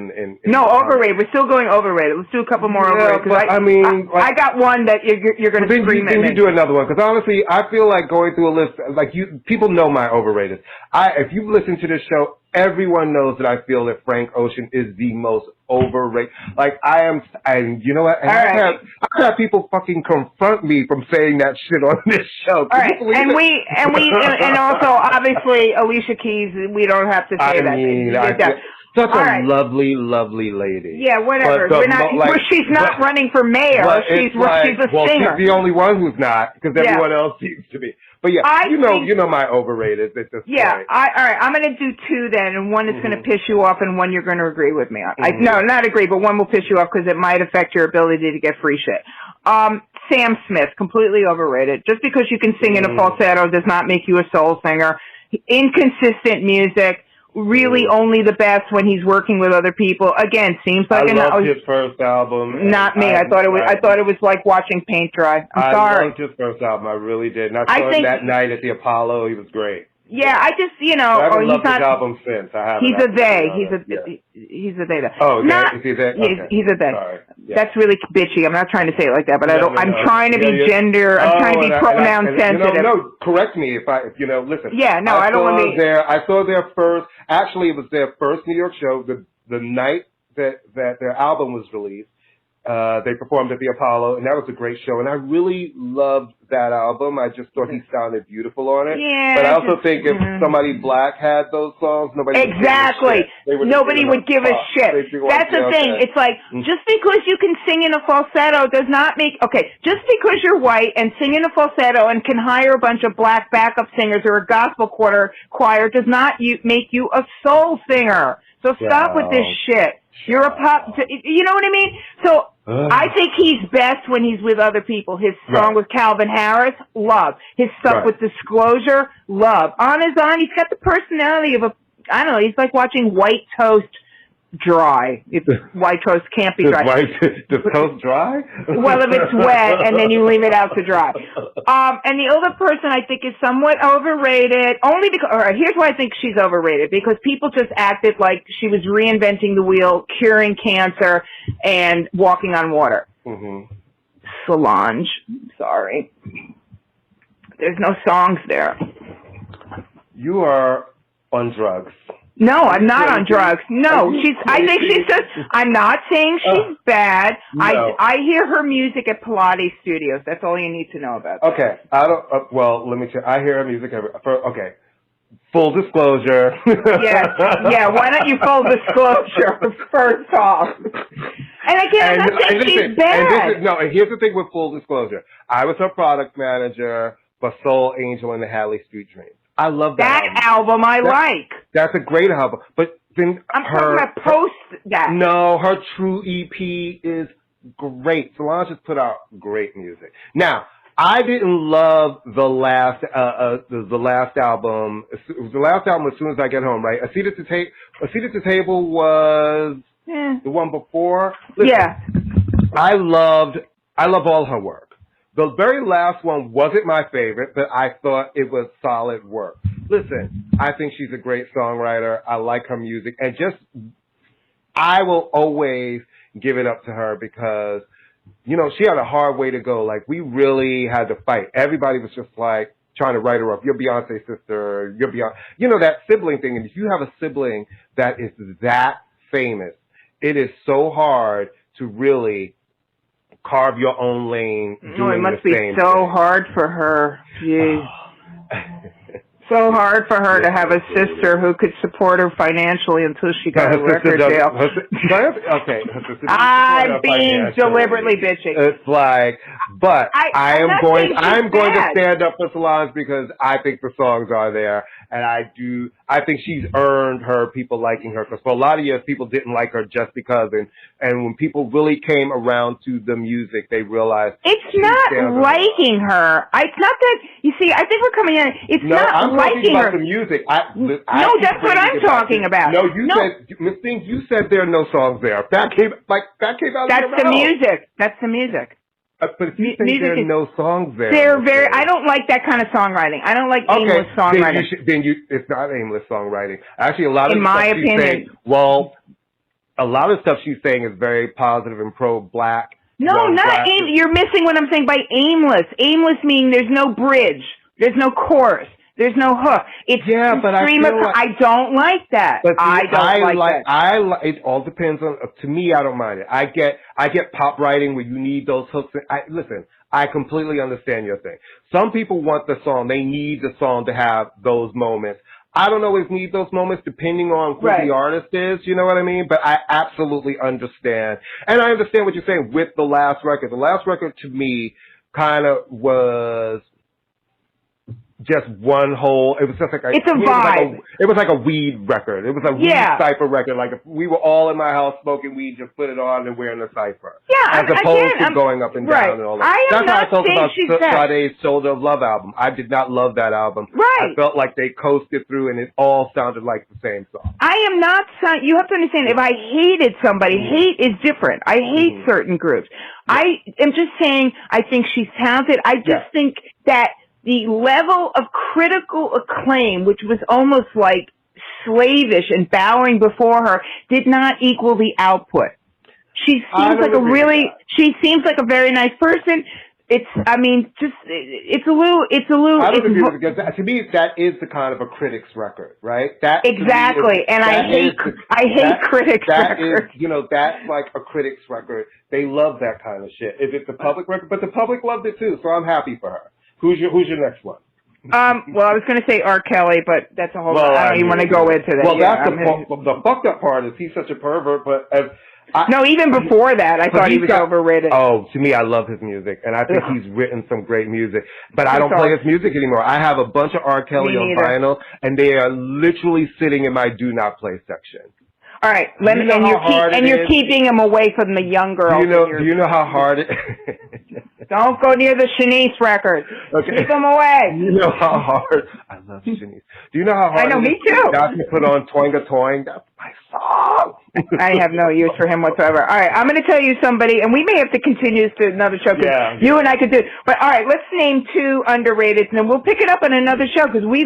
No, overrated. We're still going overrated. Let's do a couple more overrated. But I got one that you're going to scream at me. Then you do another one, because honestly, I feel like going through a list, like people know my overrated. If you've listened to this show, everyone knows that I feel that Frank Ocean is the most overrated. Like, and you know what? And I've had people fucking confront me from saying that shit on this show. All right, and also, obviously, Alicia Keys, we don't have to say that. Such a lovely, lovely lady. Yeah, whatever. She's not running for mayor. She's a singer. She's the only one who's not, because everyone else seems to be. But yeah, you know my overrated at this point. All right, I'm going to do two then, and one is going to piss you off, and one you're going to agree with me on. No, not agree, but one will piss you off because it might affect your ability to get free shit. Sam Smith, completely overrated. Just because you can sing in a falsetto does not make you a soul singer. Inconsistent music. Really only the best when he's working with other people. Again, seems like I loved his first album. Not me. I thought it was like watching paint dry. I'm sorry. I loved his first album. I really did. And I saw him that night at the Apollo. He was great. Yeah, I just, I haven't loved his album since. He's a they. He's a they. Oh, okay. Is he they? Okay. He's a they. Sorry. Yeah. That's really bitchy. I'm not trying to say it like that, but I'm trying to be gender. I'm trying to be pronoun sensitive. No, correct me if listen. Yeah, no, I don't want to. I saw their first. Actually, it was their first New York show. The night that their album was released. They performed at the Apollo, and that was a great show. And I really loved that album. I just thought he sounded beautiful on it. Yeah, but I also think if somebody black had those songs, nobody would give a shit. That's the thing. It's like, just because you can sing in a falsetto does not make... Okay, just because you're white and sing in a falsetto and can hire a bunch of black backup singers or a gospel choir does not make you a soul singer. So stop with this shit. You're a pop... You know what I mean? So... I think he's best when he's with other people. His song with Calvin Harris, love. His stuff with Disclosure, love. On his own, he's got the personality of he's like watching white toast dry. White toast can't be dry. Does toast dry? Well, if it's wet and then you leave it out to dry. And the other person I think is somewhat overrated, only because, all right, here's why I think she's overrated, because people just acted like she was reinventing the wheel, curing cancer, and walking on water. Solange, sorry. There's no songs there. You are on drugs. No, I'm not on drugs. No, I think she's just, I'm not saying she's bad. No. I hear her music at Pilates studios. That's all you need to know about that. Okay. Let me tell you. I hear her music okay. Full disclosure. Yeah, why don't you full disclosure first off? And again, I'm not saying she's bad. And here's the thing with full disclosure. I was her product manager for Soul Angel and the Hadley Street Dreams. I love that album. I like. That's a great album. But then I'm talking about post that. No, her true EP is great. Solange has put out great music. Now, I didn't love the last album. The last album, As Soon As I Get Home, right? A Seat at the Table was the one before. Listen, I love all her work. The very last one wasn't my favorite, but I thought it was solid work. Listen, I think she's a great songwriter. I like her music. And I will always give it up to her because, she had a hard way to go. Like, we really had to fight. Everybody was just like trying to write her up. You're Beyonce's sister. You're Beyonce. That sibling thing. And if you have a sibling that is that famous, it is so hard to really carve your own lane. It must be so hard for her. Jeez. So hard for her to have a sister who could support her financially until she got a record deal. Okay. I'm being deliberately bitching. It's like, but I'm going to stand up for Solange because I think the songs are there. And I think she's earned her people liking her. Because for a lot of years, people didn't like her just because. And when people really came around to the music, they realized. It's not liking her. It's not that, you see, I think we're coming in. It's not liking her. I'm talking about the music. That's what I'm talking about. No, said, Ms. Things, you said there are no songs there. That came out of your mouth. That's the music. That's the music. But if you think there are no songs there, I don't like that kind of songwriting. I don't like aimless songwriting. It's not aimless songwriting. Actually, a lot of in my opinion, a lot of stuff she's saying is very positive and pro-black. No, not aim. You're missing what I'm saying by aimless. Aimless meaning there's no bridge, there's no chorus, there's no hook. It's but I don't like that. But see, I don't like that. It all depends on. To me, I don't mind it. I get pop writing where you need those hooks. Listen, I completely understand your thing. Some people want the song. They need the song to have those moments. I don't always need those moments depending on who the artist is, you know what I mean? But I absolutely understand. And I understand what you're saying with the last record. The last record to me kind of was just one whole, it was just like it's a vibe. It was like a weed record. It was a weed cipher record. Like if we were all in my house smoking weed, just put it on and we're in the cipher. Yeah, as opposed to going up and down and all that. That's how I felt about Sade's Shoulder of Love album. I did not love that album. Right. I felt like they coasted through and it all sounded like the same song. I am not, you have to understand, if I hated somebody, hate is different. I hate certain groups. I am just saying, I think she's talented. I just think that the level of critical acclaim, which was almost like slavish and bowing before her, did not equal the output. She seems like a very nice person. It's a little. I don't agree with it because to me that is the kind of a critic's record, right? That exactly, I hate critics records. That's like a critic's record. They love that kind of shit. If it's a public record, but the public loved it too, so I'm happy for her. Who's your next one? Well, I was going to say R. Kelly, but that's a whole. I don't even want to go into that. Well, that's the fucked up part is he's such a pervert. But even before that, I thought he was overrated. Oh, to me, I love his music, and I think he's written some great music. But I don't play his music anymore. I have a bunch of R. Kelly on vinyl, and they are literally sitting in my do not play section. All right, you're keeping him away from the young girls. Do you know how hard it? Don't go near the Shanice records. Okay. Keep them away. You know how hard I love Shanice. Do you know how hard? I know, me too. Got to put on Toinga Toing. That's my song. I have no use for him whatsoever. All right, I'm going to tell you somebody, and we may have to continue this to another show because you and I could do it. But all right, let's name two underrated, and then we'll pick it up on another show because we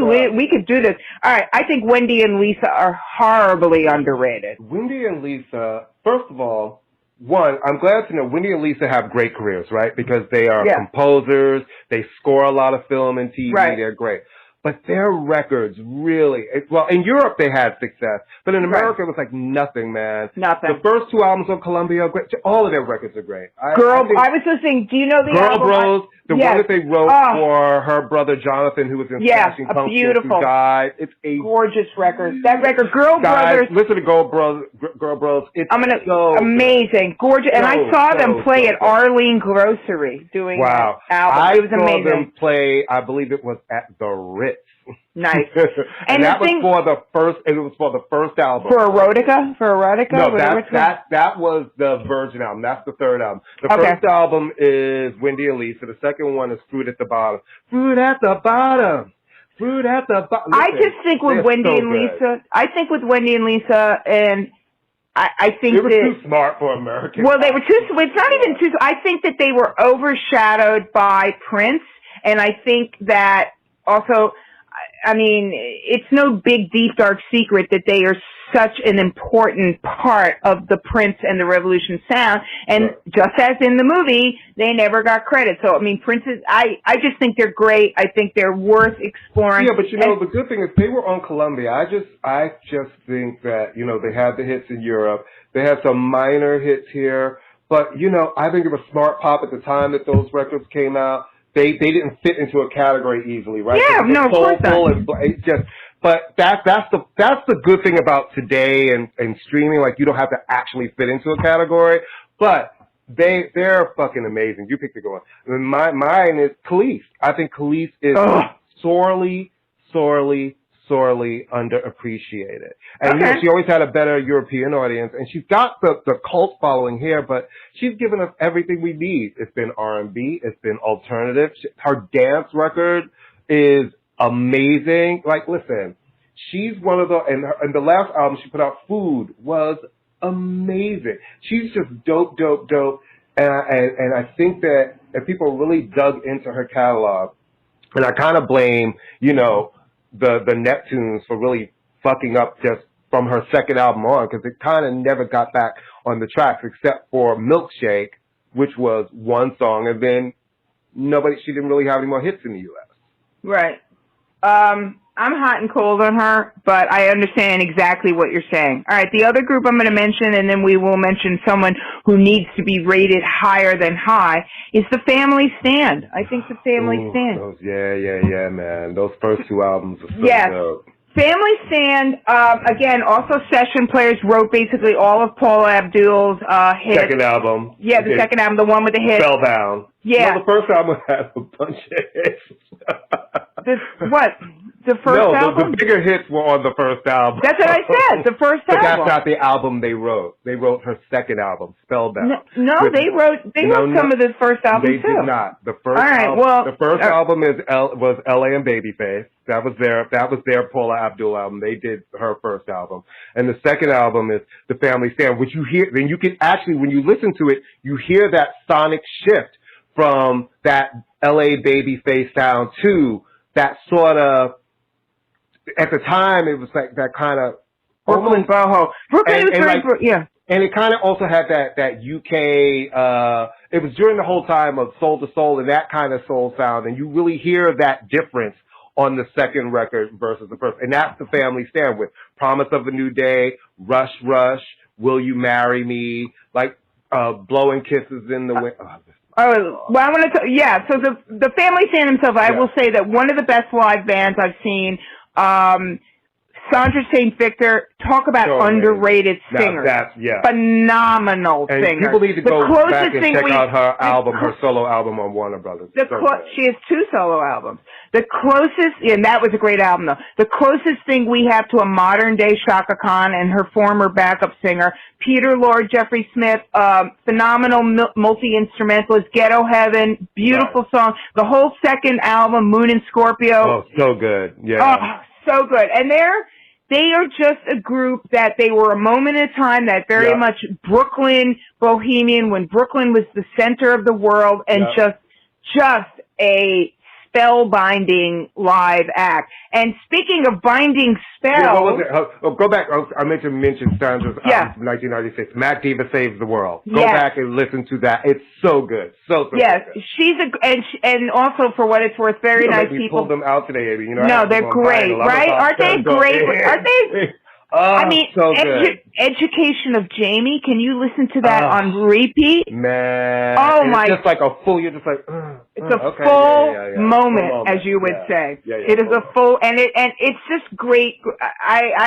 could do this. All right, I think Wendy and Lisa are horribly underrated. Wendy and Lisa, first of all, one, I'm glad to know Wendy and Lisa have great careers, right? Because they are composers, they score a lot of film and TV, they're great. But their records really, in Europe they had success, but in America it was like nothing, man. Nothing. The first two albums on Columbia, great. All of their records are great. I was listening, do you know the album? Girl Bros, the one that they wrote for her brother Jonathan, who was in Smashing Pumpkins, who died. It's a gorgeous record. That record, Girl Brothers. Brothers. Listen to Girl Bros. It's amazing, gorgeous. And I saw them play at Arlene Grocery doing that album. It was amazing. I saw them play, I believe it was at the Ritz. Nice. and that was for the first. It was for the first album. For Erotica. No, that was the Virgin album. That's the third album. The first album is Wendy and Lisa. The second one is Fruit at the Bottom. Fruit at the Bottom. Fruit at the Bottom. I just think with Wendy and Lisa. I think with Wendy and Lisa and. I think they were too smart for American. Well, they were too. It's not even too. I think that they were overshadowed by Prince, and I think that also. I mean, it's no big, deep, dark secret that they are such an important part of the Prince and the Revolution sound. And just as in the movie, they never got credit. So, I mean, Prince is, I just think they're great. I think they're worth exploring. Yeah, but the good thing is they were on Columbia. I just think that, they had the hits in Europe. They had some minor hits here. But, I think it was smart pop at the time that those records came out. They didn't fit into a category easily, right? Yeah, no, of course not. But that's the good thing about today and streaming. Like, you don't have to actually fit into a category, but they're fucking amazing. You pick the good one. Mine is Khalees. I think Khalees is sorely underappreciated. And she always had a better European audience, and she's got the cult following here, but she's given us everything we need. It's been R&B, it's been alternative. Her dance record is amazing. Like, listen, she's one of and the last album she put out, Food, was amazing. She's just dope. And I think that and people really dug into her catalog. And I kind of blame, you know, the Neptunes for really fucking up just from her second album on, because it kind of never got back on the tracks except for Milkshake, which was one song, and then she didn't really have any more hits in the U.S. Right. I'm hot and cold on her, but I understand exactly what you're saying. All right, the other group I'm going to mention, and then we will mention someone who needs to be rated higher than high, is the Family Stand. I think the Family Stand. Yeah, man. Those first two albums are so dope. Family Stand, again, also session players, wrote basically all of Paula Abdul's hits. Second album. Yeah, the second album, the one with the hits. Spellbound. Yeah. No, the first album had a bunch of hits. What? The first album? The bigger hits were on the first album. That's what I said, the first album. But that's not the album they wrote. They wrote her second album, Spellbound. They wrote some of the first album too. They did not. The first album was L.A. and Babyface. That was their Paula Abdul album. They did her first album. And the second album is The Family Stand, which you hear, then you can actually, when you listen to it, you hear that sonic shift from that L.A. Babyface sound to that sort of, at the time, it was like that kind of Brooklyn boho. Brooklyn was very, yeah. And it kind of also had that UK, it was during the whole time of Soul to Soul and that kind of soul sound, and you really hear that difference on the second record versus the first. And that's The Family Stand with Promise of a New Day, Rush Rush, Will You Marry Me, like Blowing Kisses in the Wind. Oh, well, I want to, so the Family Stand themselves, I will say that one of the best live bands I've seen, Sandra St. Victor, talk about underrated singers. Phenomenal and singer. People need to go back and check out her album, her solo album on Warner Brothers. She has 2 solo albums. The closest, and that was a great album though, the closest thing we have to a modern day Shaka Khan and her former backup singer, Peter Lord, Jeffrey Smith, phenomenal multi-instrumentalist, Ghetto Heaven, beautiful song. The whole second album, Moon and Scorpio. Oh, so good. Yeah. Oh, so good. And they are just a group that they were a moment in time, that very much Brooklyn bohemian, when Brooklyn was the center of the world, and just a spellbinding live act. And speaking of binding spells... Yeah, what was it? Go back. I meant to mention Sandra's album from 1996, Mac Diva Saves the World. Go back and listen to that. It's so good. So yes, good. She's and also, for what it's worth, very nice people. Pulled them out today, Amy. No, they're great, right? Aren't they great? Aren't they... I mean, so good. Education of Jamie, can you listen to that on repeat? Man. Oh, my. It's just like a full, you're just like, it's a full moment, as you would say. It is a full, and it's just great.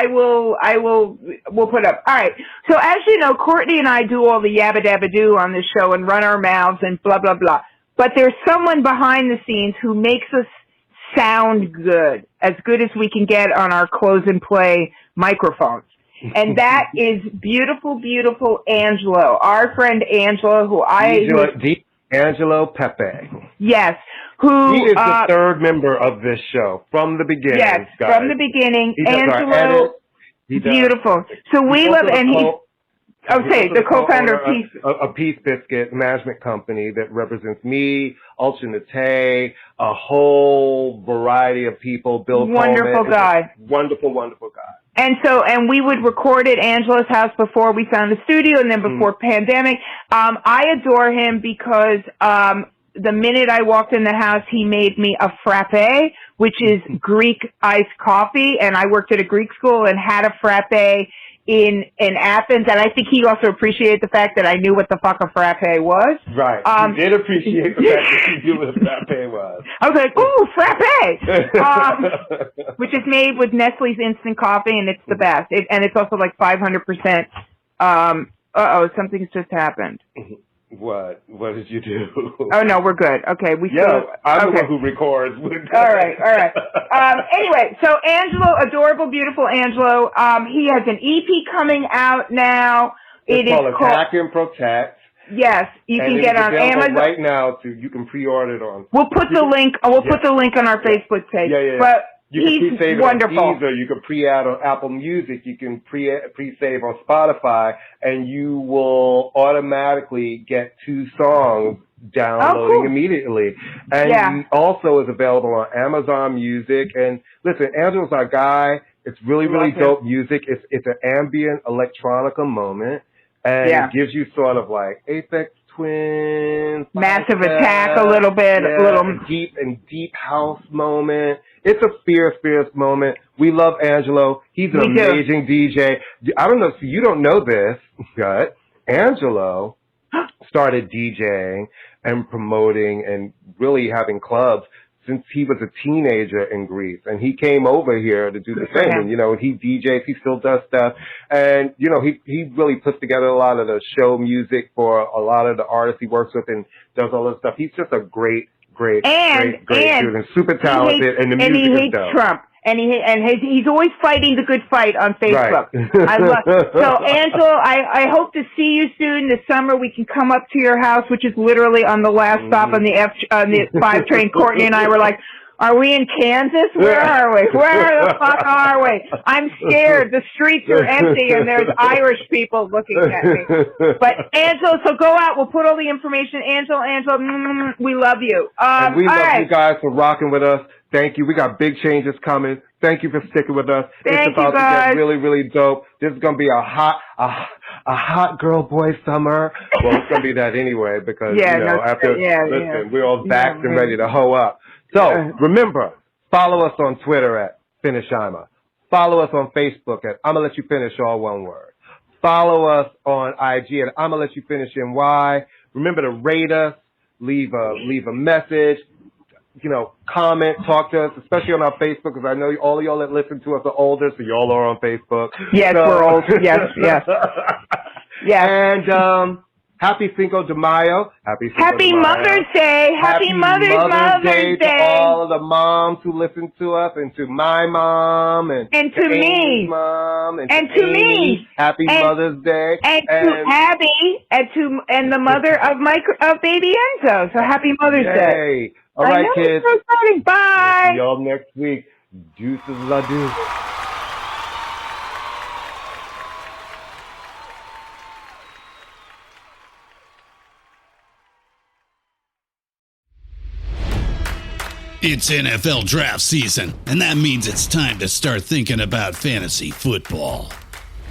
We'll put up. All right. So as you know, Courtney and I do all the yabba dabba doo on this show and run our mouths and blah, blah, blah. But there's someone behind the scenes who makes us sound good as we can get on our close and play microphones. And that is beautiful, beautiful Angelo, our friend Angelo, Angelo Pepe. Yes. Who he is the third member of this show from the beginning. Yes, guys. From the beginning. Angelo, beautiful. So we love, and he's, the co-founder of Peace Biscuit management company that represents me, Ultra Nate, a whole variety of people. Bill wonderful Coleman, guy, wonderful guy. And we would record at Angelo's house before we found the studio, and then before pandemic. I adore him because the minute I walked in the house, he made me a frappe, which is Greek iced coffee, and I worked at a Greek school and had a frappe in Athens, and I think he also appreciated the fact that I knew what the fuck a frappe was. Right. He did appreciate the fact that you knew what a frappe was. I was like, ooh, frappe! Which is made with Nestle's instant coffee, and it's the best. And it's also like 500%. Something's just happened. What? What did you do? Oh, no, we're good. Okay, I'm the one who records. All right. Anyway, so Angelo, adorable, beautiful Angelo, he has an EP coming out now. It's called Attack and Protect. Yes, you can get on Amazon right now. You can pre-order it on. We'll put the link. Put the link on our Facebook page. Yeah. But you can pre-save wonderful. It on Deezer. You can pre-add on Apple Music. You can pre-save on Spotify, and you will automatically get 2 songs downloading immediately. And he also is available on Amazon Music. And listen, Angelo's our guy. It's really, really dope music. It's an ambient electronica moment. And it gives you sort of like Aphex Twin, Massive Attack a little bit, a little deep house moment. It's a fierce moment. We love Angelo. He's an amazing DJ. I don't know, so you don't know this, but Angelo started DJing and promoting and really having clubs since he was a teenager in Greece. And he came over here to do the same. And, you know, he DJs, he still does stuff. And, you know, he really puts together a lot of the show music for a lot of the artists he works with and does all this stuff. He's just a great dude and super talented. And the music is dope. Trump. And he's always fighting the good fight on Facebook. Right. I love so Angelo. I hope to see you soon this summer. We can come up to your house, which is literally on the last stop on the 5 train. Courtney and I were like, "Are we in Kansas? Where are we? Where the fuck are we? I'm scared. The streets are empty and there's Irish people looking at me." But Angelo, so go out. We'll put all the information. Angelo, we love you. And we love you guys for rocking with us. Thank you. We got big changes coming. Thank you for sticking with us. It's about to get really, really dope. This is going to be a hot girl boy summer. Well, it's going to be that anyway because, listen, we're all backed and ready to hoe up. So remember, follow us on Twitter at Finish Ima. Follow us on Facebook at I'ma Let You Finish, all one word. Follow us on IG at I'ma Let You Finish NY. Remember to rate us, leave a message. You know, comment, talk to us, especially on our Facebook, because I know all of y'all that listen to us are older, so y'all are on Facebook. Yes, we're old. Yes. And happy Cinco de Mayo. Happy Mother's Day. Happy Mother's Day to all of the moms who listen to us, and to my mom, and to me, mom, and to me. Happy Mother's Day. And to Abby, and the mother of baby Enzo. So happy Mother's Day. All right, kids. So exciting. Bye. See y'all next week. Deuces la deuce. It's NFL draft season, and that means it's time to start thinking about fantasy football.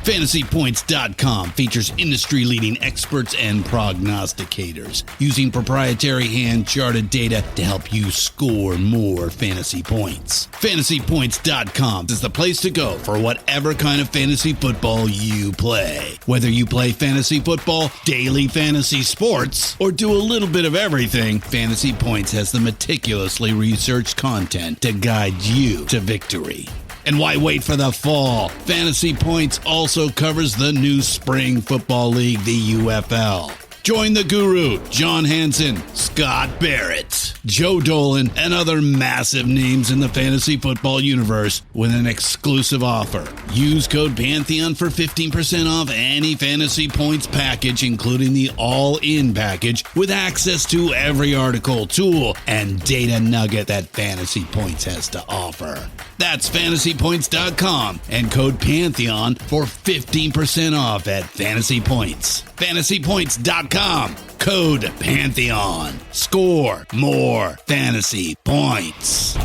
FantasyPoints.com features industry-leading experts and prognosticators using proprietary hand-charted data to help you score more fantasy points. FantasyPoints.com is the place to go for whatever kind of fantasy football you play. Whether you play fantasy football, daily fantasy sports, or do a little bit of everything, Fantasy Points has the meticulously researched content to guide you to victory. And why wait for the fall? Fantasy Points also covers the new spring football league, the UFL. Join the guru, John Hansen, Scott Barrett, Joe Dolan, and other massive names in the fantasy football universe with an exclusive offer. Use code Pantheon for 15% off any Fantasy Points package, including the all-in package, with access to every article, tool, and data nugget that Fantasy Points has to offer. That's FantasyPoints.com and code Pantheon for 15% off at Fantasy Points. FantasyPoints.com, code Pantheon. Score more fantasy points.